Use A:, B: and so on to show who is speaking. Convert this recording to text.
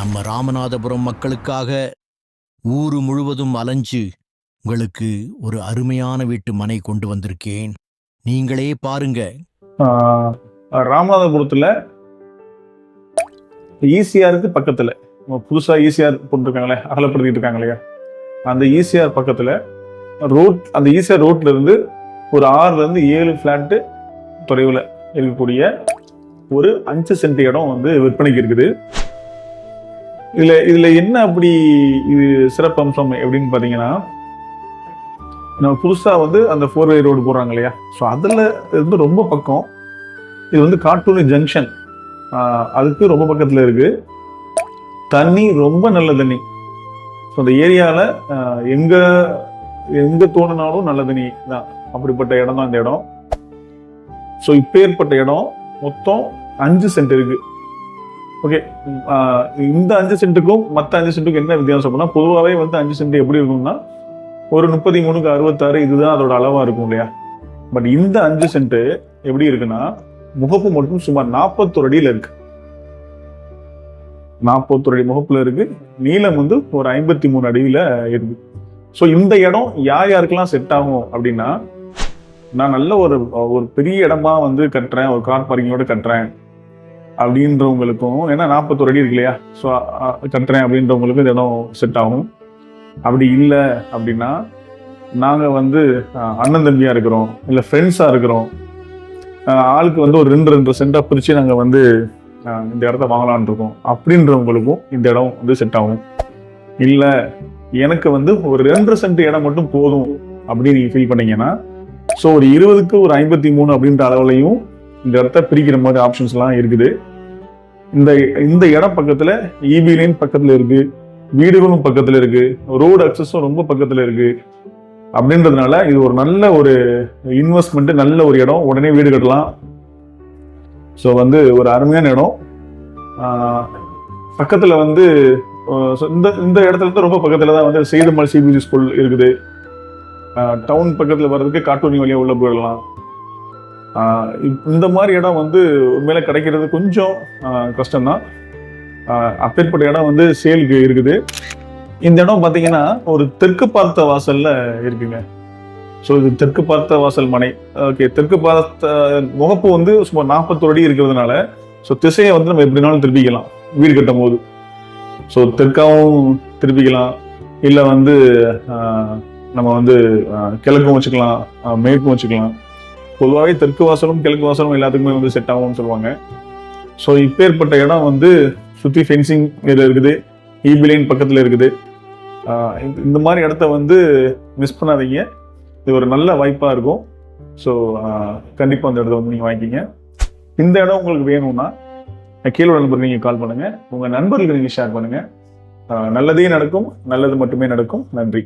A: நம்ம ராமநாதபுரம் மக்களுக்காக ஊரு முழுவதும் அலைஞ்சு உங்களுக்கு ஒரு அருமையான வீட்டு மனை கொண்டு வந்திருக்கேன். நீங்களே பாருங்க.
B: ராமநாதபுரத்தில் ஈசிஆருக்கு பக்கத்தில் புதுசாக ஈசிஆர் போட்டுருக்காங்களே, அகலப்படுத்திட்டு இருக்காங்க இல்லையா, அந்த ஈசிஆர் பக்கத்தில் அந்த ஈசிஆர் ரோட்ல இருந்து ஒரு 6லேருந்து 7 ஃப்ளாட்டு தொலைவில் இருக்கக்கூடிய ஒரு 5 சென்ட் இடம் வந்து விற்பனைக்கு இருக்குது. இதுல என்ன அப்படி இது சிறப்பு அம்சம் எப்படின்னு பார்த்தீங்கன்னா, நம்ம புதுசாக வந்து அந்த 4-வே ரோடு போடுறாங்க இல்லையா, ஸோ அதில் இருந்து ரொம்ப பக்கம். இது வந்து காட்டூர் ஜங்ஷன், அதுக்கு ரொம்ப பக்கத்தில் இருக்கு. தண்ணி ரொம்ப நல்ல தண்ணி. ஸோ அந்த ஏரியாவில் எங்க தோணுனாலும் நல்ல தண்ணி தான். அப்படிப்பட்ட இடம் தான் இந்த இடம். ஸோ இப்பேற்பட்ட இடம் மொத்தம் 5 சென்ட் இருக்கு. ஓகே, இந்த 5 சென்ட்டுக்கும் மற்ற 5 சென்ட்டுக்கும் என்ன வித்தியாசம் அப்படின்னா, பொதுவாகவே வந்து 5 சென்ட் எப்படி இருக்கும்னா ஒரு 33x66 இதுதான் அதோட அளவா இருக்கும் இல்லையா. பட் இந்த 5 சென்ட் எப்படி இருக்குன்னா, முகப்பு மட்டும் சுமார் 41 அடியில இருக்கு. 41 அடி முகப்புல இருக்கு. நீளம் வந்து ஒரு 53 அடியில இருக்கு. ஸோ இந்த இடம் யார் யாருக்கெல்லாம் செட் ஆகும் அப்படின்னா, நான் நல்ல ஒரு பெரிய இடமா வந்து கட்டுறேன், ஒரு கார் பார்க்கிங்கோட கட்டுறேன் அப்படின்றவங்களுக்கும், ஏன்னா 41 அடி இருக்கு இல்லையா, ஸோ கட்டுறேன் அப்படின்றவங்களுக்கும் இந்த இடம் செட் ஆகும். அப்படி இல்லை அப்படின்னா, நாங்கள் வந்து அண்ணன் தம்பியா இருக்கிறோம், இல்லை ஃப்ரெண்ட்ஸா இருக்கிறோம், ஆளுக்கு வந்து ஒரு 2 சென்டா பிரிச்சு நாங்கள் வந்து இந்த இடத்த வாங்கலான் இருக்கோம் அப்படின்றவங்களுக்கும் இந்த இடம் வந்து செட் ஆகும். இல்லை எனக்கு வந்து ஒரு 2 சென்ட் இடம் மட்டும் போதும் அப்படின்னு நீங்க ஃபீல் பண்ணீங்கன்னா, ஸோ ஒரு 20க்கு ஒரு 53 அப்படின்ற அளவுலையும் இந்த இடத்த பிரிக்கிற மாதிரி ஆப்ஷன்ஸ் எல்லாம் இருக்குது. இந்த இடம் பக்கத்துல இபி லைன் பக்கத்துல இருக்கு, வீடுகளும் பக்கத்துல இருக்கு, ரோடு அக்சஸும் ரொம்ப பக்கத்துல இருக்கு. அப்படின்றதுனால இது ஒரு நல்ல ஒரு இன்வெஸ்ட்மெண்ட், நல்ல ஒரு இடம், உடனே வீடு கட்டலாம். ஸோ வந்து ஒரு அருமையான இடம். பக்கத்துல வந்து இந்த இடத்துல இருந்து ரொம்ப பக்கத்துல தான் வந்து செய்தமல் சிபிஎஸ்சி ஸ்கூல் இருக்குது. டவுன் பக்கத்துல வர்றதுக்கு காட்டூனி வழியா உள்ள போயிடலாம். இந்த மாதிரி இடம் வந்து உண்மையில கிடைக்கிறது கொஞ்சம் கஷ்டம்தான். அப்பேற்பட்ட இடம் வந்து சேலுக்கு இருக்குது. இந்த இடம் பார்த்தீங்கன்னா ஒரு தெற்கு பார்த்த வாசல்ல இருக்குங்க. ஸோ இது தெற்கு பார்த்த வாசல் மனை. ஓகே, தெற்கு பார்த்த முகப்பு வந்து சுமார் 41 அடி இருக்கிறதுனால, ஸோ திசையை வந்து நம்ம எப்படினாலும் திருப்பிக்கலாம் வீடு கட்டும் போது. ஸோ தெற்காவும் திருப்பிக்கலாம், இல்லை வந்து நம்ம வந்து கிழக்கும் வச்சுக்கலாம், மேற்கும் வச்சுக்கலாம். பொதுவாகவே தெற்கு வாசலும் கிழக்கு வாசலும் எல்லாத்துக்குமே வந்து செட் ஆகும்னு சொல்லுவாங்க. ஸோ இப்பேற்பட்ட இடம் வந்து சுற்றி ஃபென்சிங் இருக்குது, இபி லைன் பக்கத்தில் இருக்குது. இந்த மாதிரி இடத்த வந்து மிஸ் பண்ணாதீங்க. இது ஒரு நல்ல வாய்ப்பாக இருக்கும். ஸோ கண்டிப்பாக அந்த இடத்த வந்து நீங்கள் வாங்கிக்கிங்க. இந்த இடம் உங்களுக்கு வேணும்னா கீழே நண்பருக்கு நீங்கள் கால் பண்ணுங்கள், உங்கள் நண்பர்களுக்கு நீங்கள் ஷேர் பண்ணுங்கள். நல்லதே நடக்கும், நல்லது மட்டுமே நடக்கும். நன்றி.